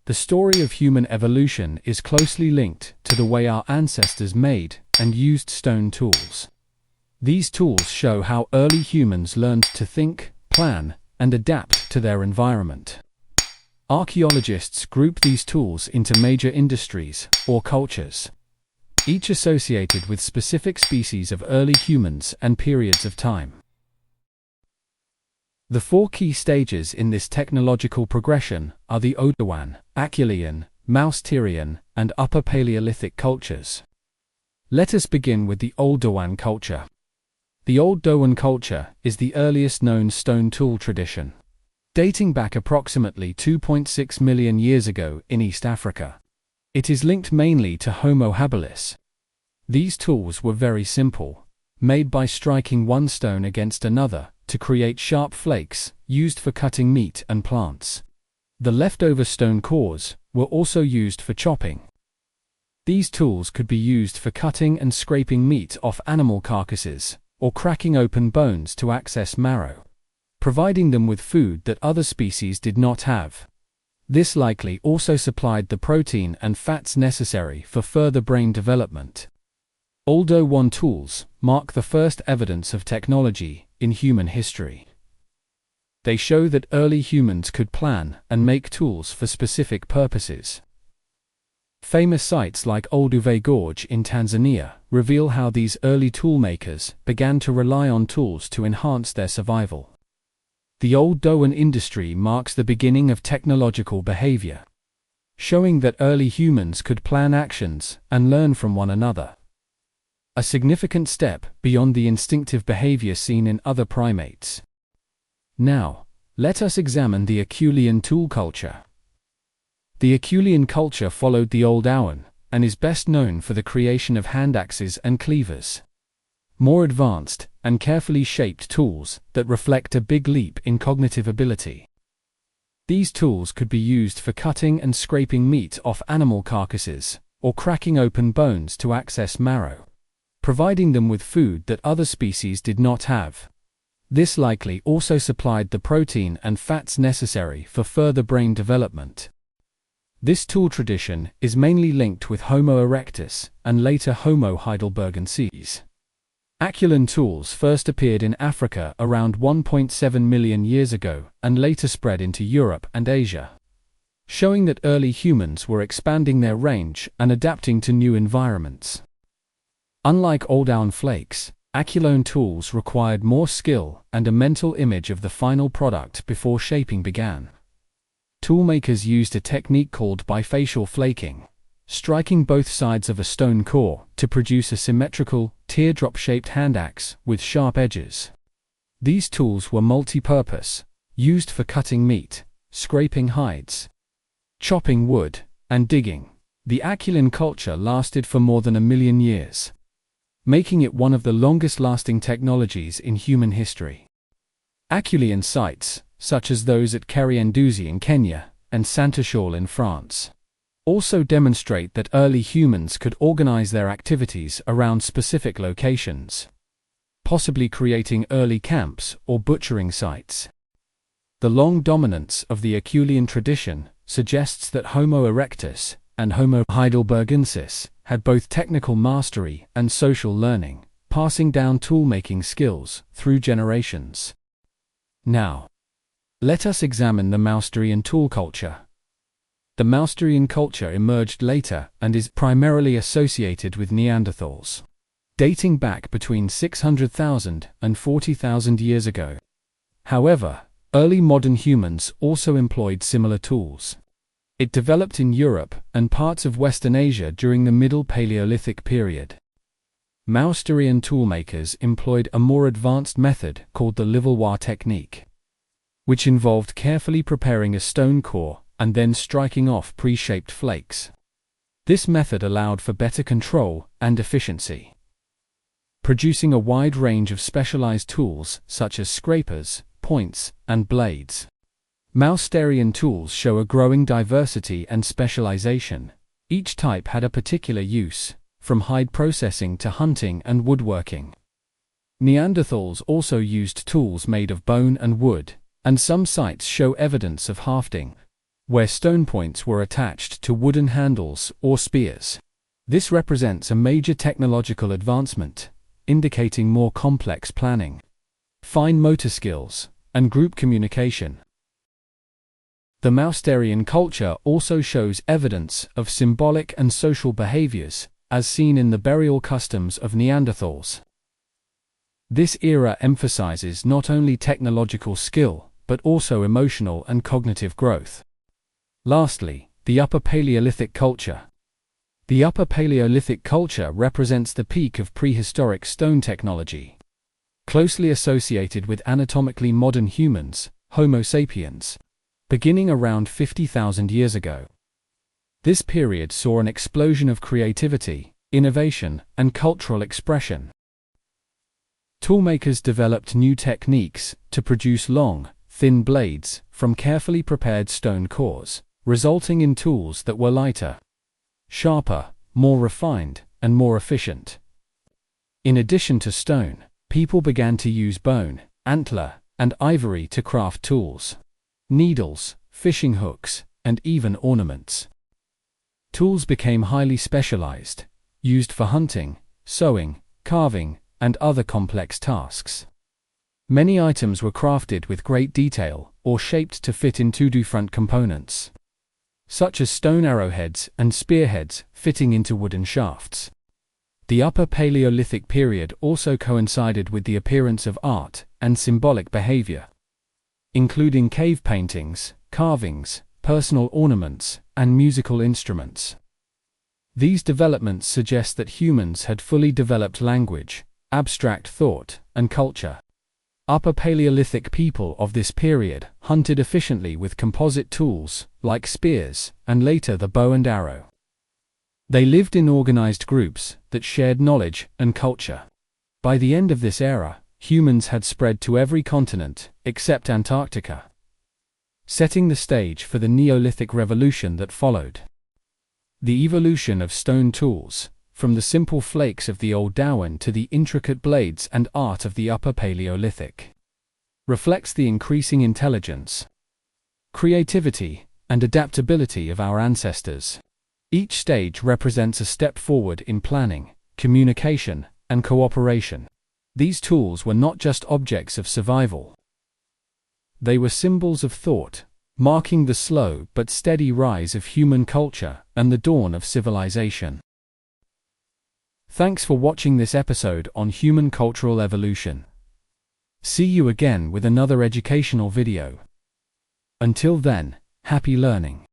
The story of human evolution is closely linked to the way our ancestors made and used stone tools. These tools show how early humans learned to think, plan, and adapt to their environment. Archaeologists group these tools into major industries, or cultures, each associated with specific species of early humans and periods of time. The four key stages in this technological progression are the Oldowan, Acheulean, Mousterian, and Upper Paleolithic cultures. Let us begin with the Oldowan culture. The Oldowan culture is the earliest known stone tool tradition, dating back approximately 2.6 million years ago in East Africa. It is linked mainly to Homo habilis. These tools were very simple, made by striking one stone against another to create sharp flakes used for cutting meat and plants. The leftover stone cores were also used for chopping. These tools could be used for cutting and scraping meat off animal carcasses, or cracking open bones to access marrow, providing them with food that other species did not have. This likely also supplied the protein and fats necessary for further brain development. Oldowan tools mark the first evidence of technology in human history. They show that early humans could plan and make tools for specific purposes. Famous sites like Oldowan Gorge in Tanzania reveal how these early toolmakers began to rely on tools to enhance their survival. The Oldowan industry marks the beginning of technological behavior, showing that early humans could plan actions and learn from one another. A significant step beyond the instinctive behavior seen in other primates. Now, let us examine the Acheulean tool culture. The Acheulean culture followed the Oldowan and is best known for the creation of hand axes and cleavers. More advanced and carefully shaped tools that reflect a big leap in cognitive ability. These tools could be used for cutting and scraping meat off animal carcasses, or cracking open bones to access marrow, providing them with food that other species did not have. This likely also supplied the protein and fats necessary for further brain development. This tool tradition is mainly linked with Homo erectus and later Homo heidelbergensis. Acheulean tools first appeared in Africa around 1.7 million years ago and later spread into Europe and Asia, showing that early humans were expanding their range and adapting to new environments. Unlike Oldowan flakes, Acheulean tools required more skill and a mental image of the final product before shaping began. Toolmakers used a technique called bifacial flaking, striking both sides of a stone core to produce a symmetrical, teardrop-shaped hand axe with sharp edges. These tools were multi-purpose, used for cutting meat, scraping hides, chopping wood, and digging. The Acheulean culture lasted for more than 1 million years, making it one of the longest-lasting technologies in human history. Acheulean sites, such as those at Kerienduzi in Kenya and Saint-Acheulean in France, also demonstrate that early humans could organize their activities around specific locations, possibly creating early camps or butchering sites. The long dominance of the Acheulean tradition suggests that Homo erectus and Homo heidelbergensis had both technical mastery and social learning, passing down tool-making skills through generations. Now, let us examine the Mousterian tool culture. The Mousterian culture emerged later and is primarily associated with Neanderthals, dating back between 600,000 and 40,000 years ago. However, early modern humans also employed similar tools. It developed in Europe and parts of Western Asia during the Middle Paleolithic period. Mousterian toolmakers employed a more advanced method called the Livallois technique, which involved carefully preparing a stone core and then striking off pre-shaped flakes. This method allowed for better control and efficiency, producing a wide range of specialized tools such as scrapers, points, and blades. Mousterian tools show a growing diversity and specialization. Each type had a particular use, from hide processing to hunting and woodworking. Neanderthals also used tools made of bone and wood, and some sites show evidence of hafting. where stone points were attached to wooden handles or spears. This represents a major technological advancement, indicating more complex planning, fine motor skills, and group communication. The Mousterian culture also shows evidence of symbolic and social behaviors, as seen in the burial customs of Neanderthals. This era emphasizes not only technological skill, but also emotional and cognitive growth. Lastly, the Upper Paleolithic culture. The Upper Paleolithic culture represents the peak of prehistoric stone technology, closely associated with anatomically modern humans, Homo sapiens, beginning around 50,000 years ago. This period saw an explosion of creativity, innovation, and cultural expression. Toolmakers developed new techniques to produce long, thin blades from carefully prepared stone cores, resulting in tools that were lighter, sharper, more refined, and more efficient. In addition to stone, people began to use bone, antler, and ivory to craft tools, needles, fishing hooks, and even ornaments. Tools became highly specialized, used for hunting, sewing, carving, and other complex tasks. Many items were crafted with great detail or shaped to fit into different components, such as stone arrowheads and spearheads fitting into wooden shafts. The Upper Paleolithic period also coincided with the appearance of art and symbolic behavior, including cave paintings, carvings, personal ornaments, and musical instruments. These developments suggest that humans had fully developed language, abstract thought, and culture. Upper Paleolithic people of this period hunted efficiently with composite tools, like spears, and later the bow and arrow. They lived in organized groups that shared knowledge and culture. By the end of this era, humans had spread to every continent, except Antarctica, setting the stage for the Neolithic revolution that followed. The evolution of stone tools, from the simple flakes of the Oldowan to the intricate blades and art of the Upper Paleolithic, reflects the increasing intelligence, creativity, and adaptability of our ancestors. Each stage represents a step forward in planning, communication, and cooperation. These tools were not just objects of survival. They were symbols of thought, marking the slow but steady rise of human culture and the dawn of civilization. Thanks for watching this episode on human cultural evolution. See you again with another educational video. Until then, happy learning.